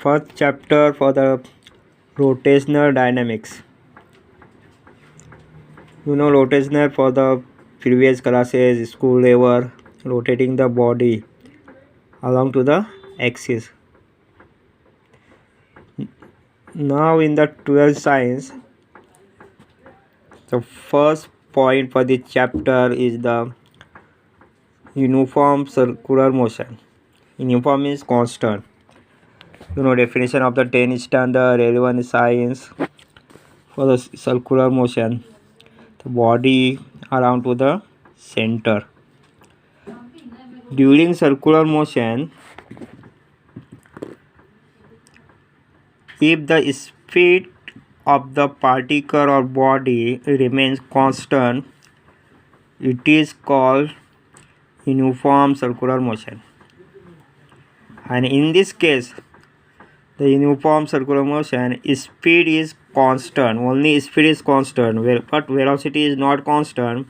first chapter for the rotational dynamics. Rotational for the previous classes, school level, rotating the body along to the axis. Now in the 12th science, the first point for the chapter is the uniform circular motion. Uniform is constant. Definition of the 10 standard, relevant science for the circular motion. The body around to the center. During circular motion, if the speed of the particle or body remains constant, it is called uniform circular motion. And in this case, the uniform circular motion, speed is constant, only speed is constant, but velocity is not constant.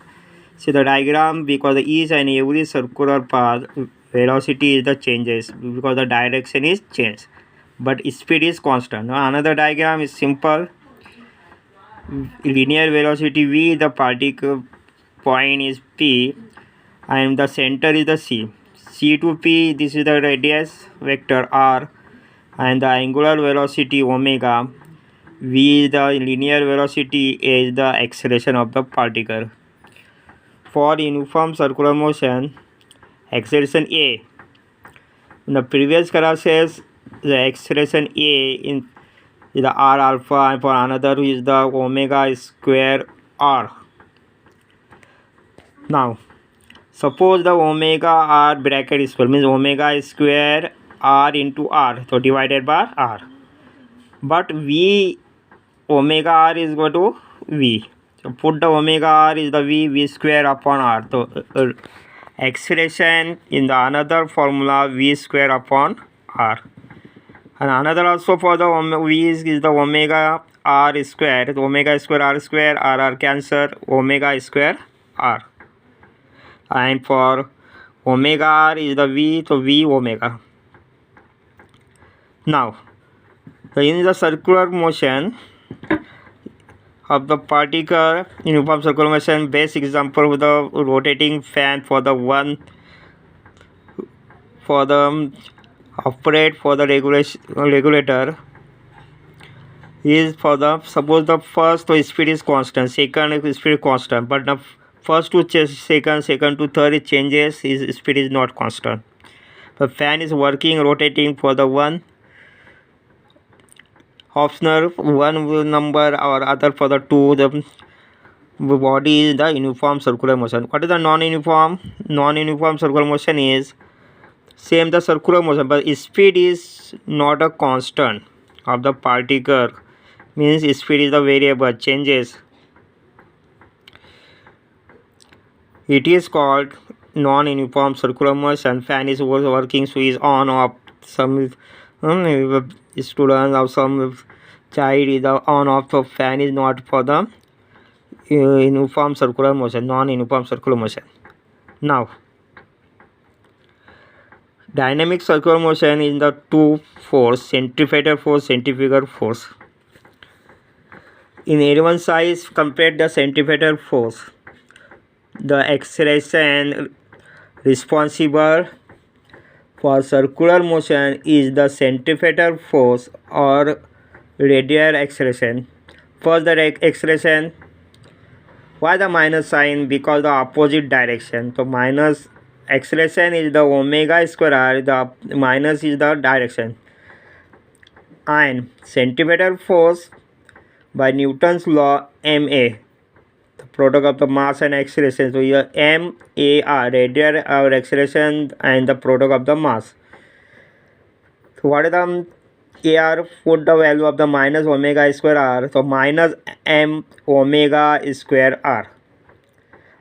See the diagram, because each and every circular path, velocity is the changes because the direction is changed, but speed is constant. Now another diagram is simple. Linear velocity v, the particle point is p, and the center is the c to p. This is the radius vector r, and the angular velocity omega. V is the linear velocity, a is the acceleration of the particle. For uniform circular motion, acceleration a. In the previous classes, the acceleration a is the r alpha, and for another is the omega square r. Now, suppose the omega r bracket square means omega square r into r, so divided by r. But v omega r is equal to v. So put the omega r is the v square upon r. So acceleration in the another formula v square upon r. And another also for the v is the omega r square. So omega square r cancel, omega square r. And for omega r is the v, so v omega. Now, in the circular motion of the particle, uniform circular motion, best example with the rotating fan for the one, for the operate for the regulator is for the, suppose the first speed is constant, second speed constant, but the first to second to third it changes, his speed is not constant. The fan is working, rotating for the one optional one number or other for the two. The body is the uniform circular motion. What is the non-uniform? Non-uniform circular motion is same the circular motion, but speed is not a constant of the particle, means speed is the variable, changes. It is called non-uniform circular motion. Fan is working, switch on off. Some student or some child is on off, so fan is not for the uniform circular motion, non-uniform circular motion. Now, dynamic circular motion is the two force, centrifugal force. In A1 size, compare the centrifugal force. The acceleration responsible for circular motion is the centrifugal force or radial acceleration. First, the acceleration. Why the minus sign? Because the opposite direction. So minus acceleration is the omega square r, the minus is the direction. And centrifugal force by Newton's law, ma, the product of the mass and acceleration. So here ma, radial acceleration and the product of the mass. So what is the ar? Put the value of the minus omega square r, so minus m omega square r.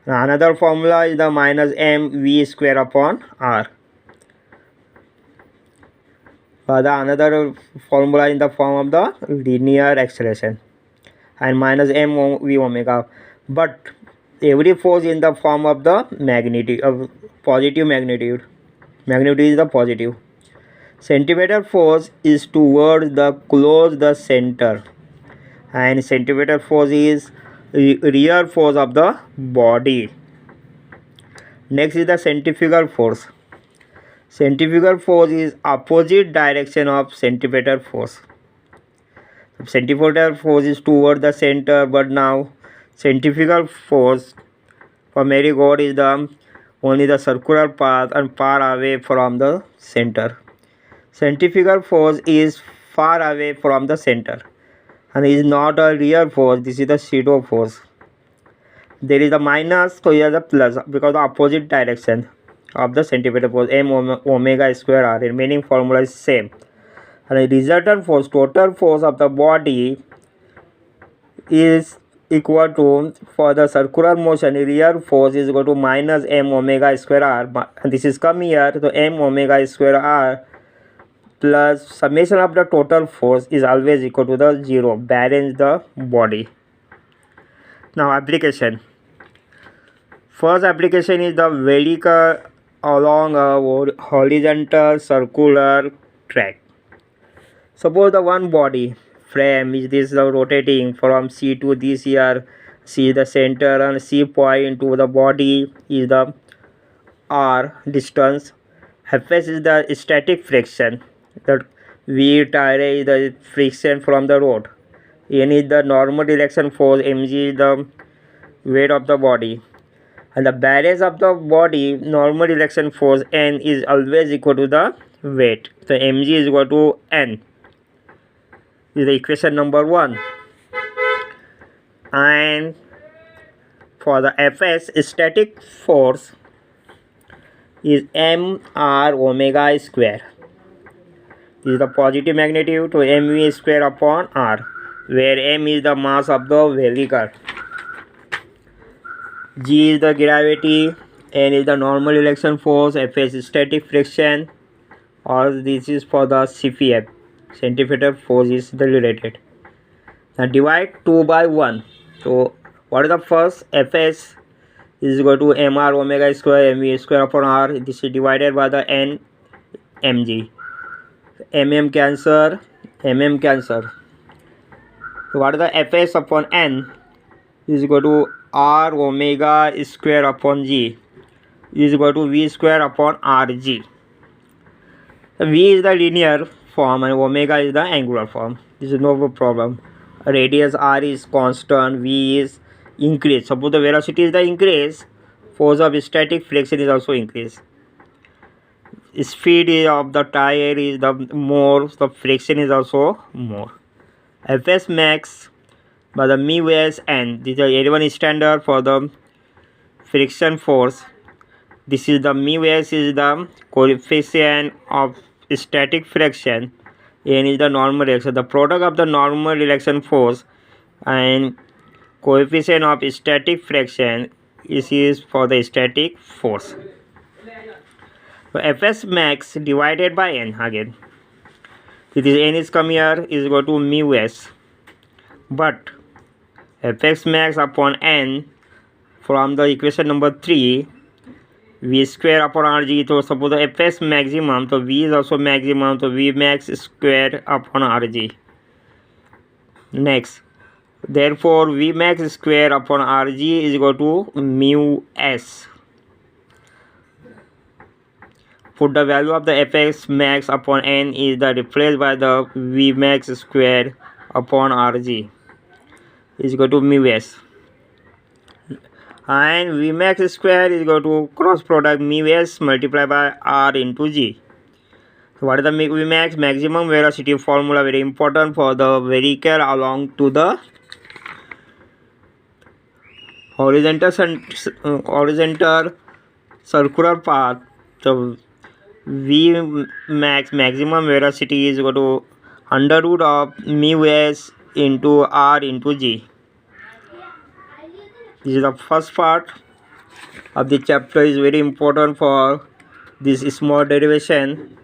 Another formula is the minus m v square upon r. The another formula in the form of the linear acceleration, and minus m v omega. But every force in the form of the magnitude, of positive magnitude. Magnitude is the positive. Centripetal force is towards the close the center, and centripetal force is rear force of the body. Next is the centrifugal force. Centrifugal force is opposite direction of centripetal force. Centripetal force is toward the center, but now centrifugal force for merry-go-round is the only the circular path and far away from the center. Centrifugal force is far away from the center and is not a real force. This is the pseudo force. There is a minus, so here is a plus because the opposite direction of the centripetal force m omega square r. Remaining formula is same. And the resultant force, total force of the body is equal to, for the circular motion, real force is equal to minus m omega square r, and this is come here, so m omega square r plus summation of the total force is always equal to the 0, balance the body. Now application. First application is the vehicle along a horizontal circular track. Suppose the one body frame is this rotating from C to this here, C the center and C point to the body is the R distance. Fs is the static friction, that V tire is the friction from the road. N is the normal direction force, mg is the weight of the body, and the balance of the body normal direction force N is always equal to the weight. So mg is equal to N. This is the equation number 1. And for the Fs, static force is mr omega square. This is the positive magnitude, to mv square upon r, where m is the mass of the vehicle, g is the gravity, n is the normal direction force, Fs is static friction, or this is for the CPF, centripetal force is the related. Now divide 2 by 1. So what is the first? Fs is equal to mr omega square mv square upon r. This is divided by the n mg. Cancel. So what is the Fs upon n is equal to r omega square upon g is equal to v square upon rg. V is the linear form and omega is the angular form. This is no problem. Radius r is constant, v is increase. Suppose the velocity is the increase, force of static friction is also increase. Speed of the tire is the more, the friction is also more. Fs max by the mu s n. This is the L1 standard for the friction force. This is the mu s is the coefficient of static friction, n is the normal direction. The product of the normal direction force and coefficient of static friction is for the static force. So Fs max divided by n again. This is n is come here is equal to mu s, but Fx max upon n from the equation number 3, v square upon rg. So suppose the Fs maximum, so v is also maximum, so v max square upon rg. Next, therefore v max square upon rg is equal to mu s. Put the value of the Fx max upon n is the replaced by the v max square upon rg is equal to mu s, and v max square is equal to cross product mu s multiplied by r into g. So what is the v max? Maximum velocity formula, very important for the vehicle along to the horizontal circular path. So v max maximum velocity is equal to under root of mu s into r into g. This is the first part of the chapter, is very important for this small derivation.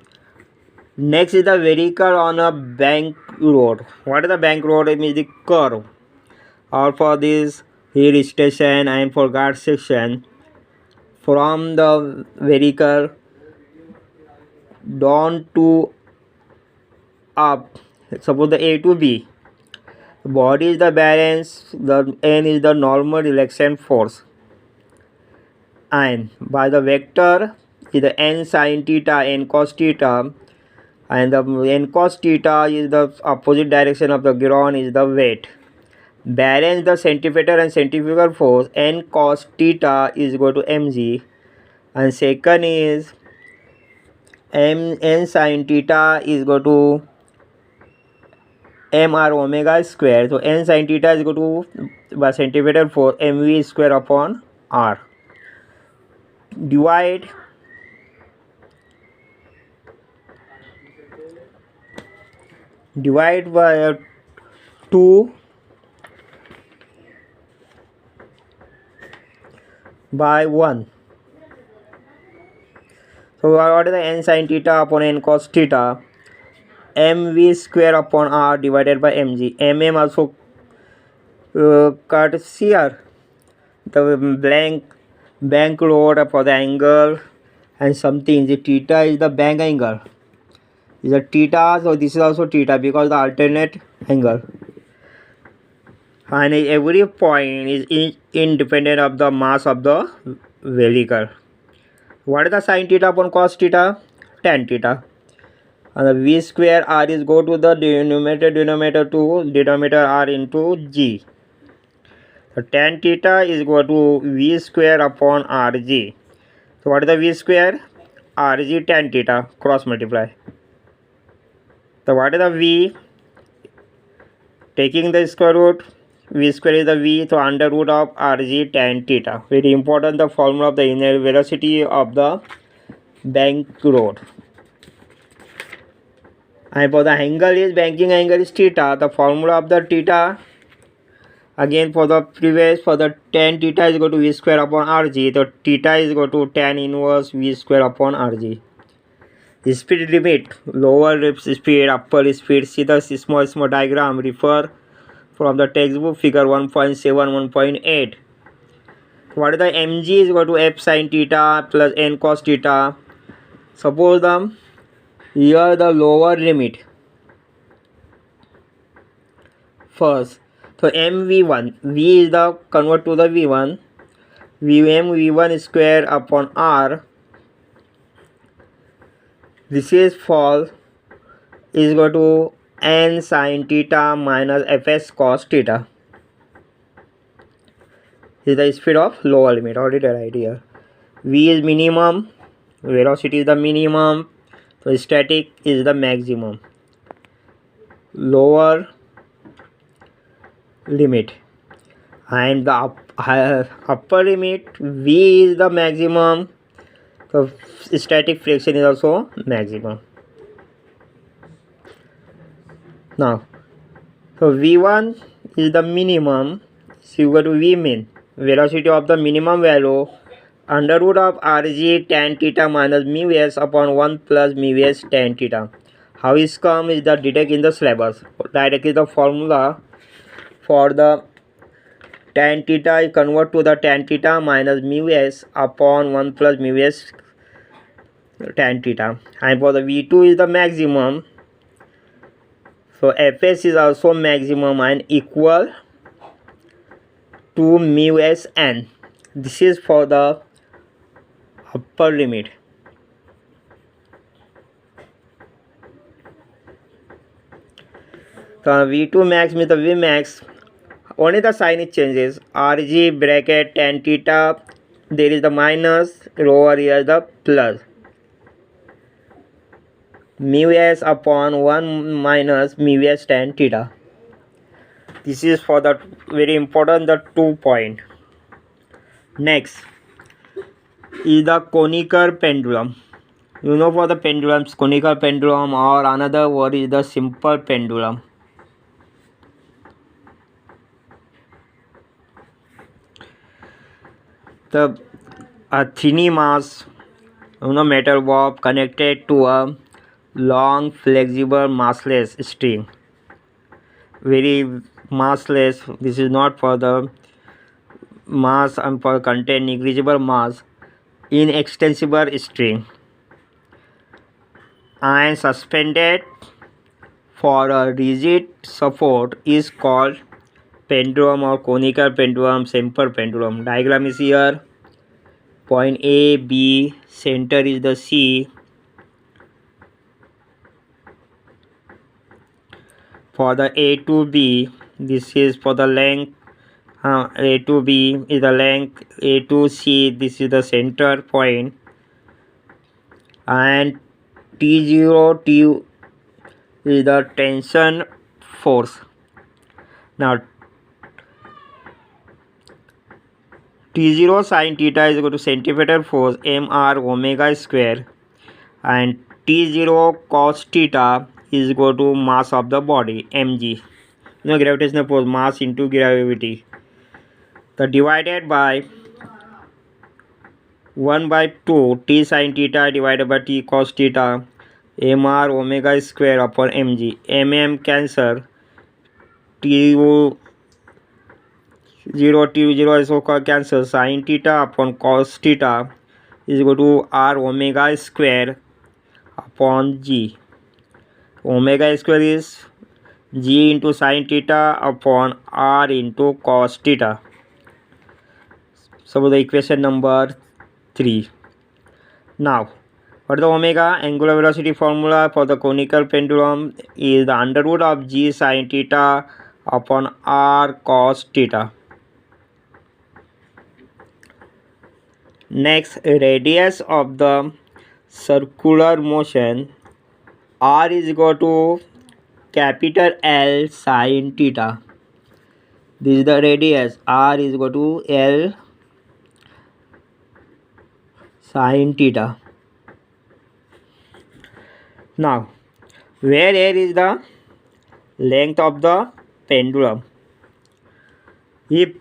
Next is the vehicle on a bank road. What is the bank road? It means the curve, or for this hill station and for guard section. From the vehicle down to up, suppose the A to B, body is the balance, the N is the normal relaxation force, and by the vector is the N sin theta, N cos theta, and the N cos theta is the opposite direction of the ground is the weight. Balance the centripetal and centrifugal force, N cos theta is equal to mg, and second is N sin theta is equal to mr omega square. So N sin theta is equal to by centripetal force mv square upon r. Divide by 2 by 1. So what is the N sin theta upon N cos theta? Mv square upon r divided by mg. Mm also cut here. The bank load for the angle and something. The theta is the bank angle. Is a theta, so this is also theta because the alternate angle. And every point is independent of the mass of the vehicle. What is the sin theta upon cos theta? Tan theta. And the v square r is go to the denominator to denominator r into g. So tan theta is equal to v square upon rg. So what is the v square? Rg tan theta, cross multiply. So what is the v? Taking the square root, v square is the v, so under root of rg tan theta. Very important, the formula of the inner velocity of the bank road. And for the angle is banking angle is theta. The formula of the theta, again for the previous, for the tan theta is equal to v square upon rg. The theta is equal to tan inverse v square upon rg. The speed limit, lower speed, upper speed. See the small diagram. Refer from the textbook figure 1.7, 1.8. What is the mg is equal to f sin theta plus n cos theta. Suppose here the lower limit first. So mv1, v is the convert to the v1, v1 square upon r. This is fall is equal to n sin theta minus fs cos theta. This is the speed of lower limit. Already right here. V is minimum, velocity is the minimum, so static is the maximum. Lower limit, and the upper limit, V is the maximum, so static friction is also maximum. Now, so V1 is the minimum, so you go to V min, velocity of the minimum value, under root of rg tan theta minus mu s upon 1 plus mu s tan theta. How is come is the detect in the syllabus. Directly the formula for the tan theta is convert to the tan theta minus mu s upon 1 plus mu s tan theta. And for the V2 is the maximum, so fs is also maximum and equal to mu s n. This is for the upper limit. So V2 max means the V max, only the sign it changes. Rg bracket tan theta, there is the minus, over here the plus. Mu s upon 1 minus mu s tan theta. This is for the very important, the 2 point. Next is the conical pendulum. You know, for the pendulums, conical pendulum, or another word is the simple pendulum. A thin mass, metal bob connected to a long flexible massless string. Very massless. This is not for the mass and for contain negligible mass. Inextensible string and suspended for a rigid support is called pendulum or conical pendulum, simple pendulum. Diagram is here. Point A, B, center is the C. For the A to B, this is for the length. A to B is the length. A to C, this is the center point. And T0, T is the tension force. Now T0 sin theta is equal to centripetal force mr omega square, and T0 cos theta is equal to mass of the body mg. Gravitational force, mass into gravity. So divided by 1 by 2 t sin theta divided by t cos theta mr omega square upon mg. Cancel. T0 T0 is also cancel. Sin theta upon cos theta is equal to r omega square upon g. Omega square is g into sin theta upon r into cos theta. So the equation number 3. Now, what is the omega? Angular velocity formula for the conical pendulum is the under root of g sin theta upon r cos theta. Next, radius of the circular motion r is equal to capital L sin theta. This is the radius. R is equal to L sin theta. Now, where here is the length of the pendulum? If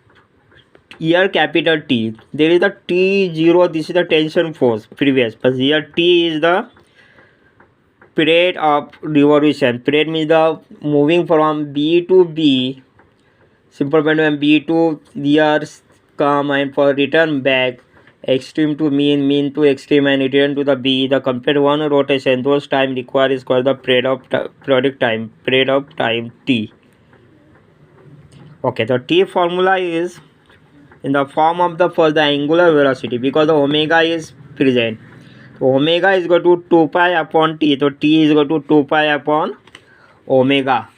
here capital T, there is the T0, this is the tension force previous, but here T is the period of revolution. Period means the moving from B to B, simple pendulum B to here come and for return back, extreme to mean, mean to extreme and return to the B, the complete one rotation, those time required is called the period of time T. Okay, the T formula is in the form of the first the angular velocity, because the omega is present. So omega is equal to 2 pi upon T. So T is equal to 2 pi upon omega.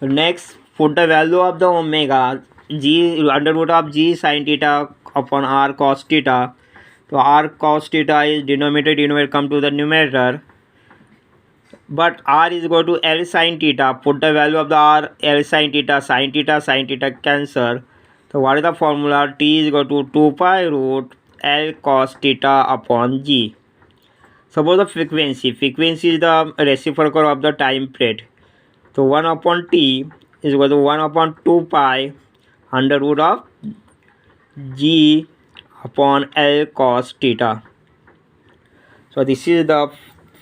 Next, put the value of the omega, g under root of g sin theta upon r cos theta. So r cos theta is denominator come to the numerator, but r is equal to L sin theta. Put the value of the r, L sin theta cancel. So what is the formula? T is equal to 2 pi root L cos theta upon g. Suppose the frequency is the reciprocal of the time period. So 1 upon T is equal to 1 upon 2 pi under root of g upon L cos theta. So this is the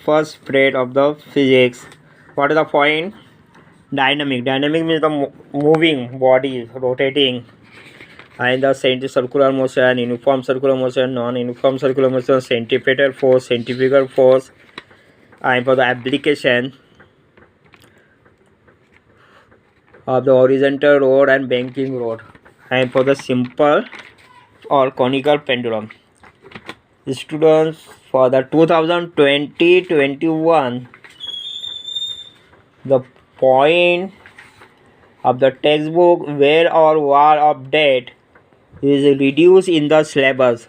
first period of the physics. What is the point? Dynamic. Dynamic means the moving body, rotating, and the circular motion, uniform circular motion, non-uniform circular motion, centripetal force, centrifugal force, and for the application of the horizontal rod and banking rod, and for the simple or conical pendulum. Students, for the 2020-21, the point of the textbook where or war update is reduced in the syllabus.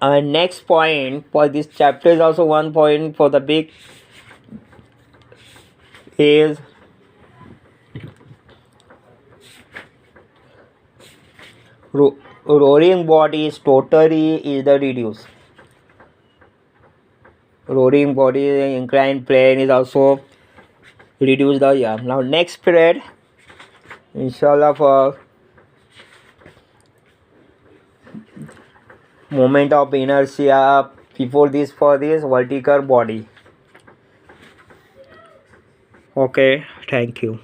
And next point for this chapter is also one point for the big is roaring bodies totally is the reduced. Roaring body inclined plane is also reduced the year. Now next period, inshallah, for moment of inertia, before this for this vertical body. Okay, thank you.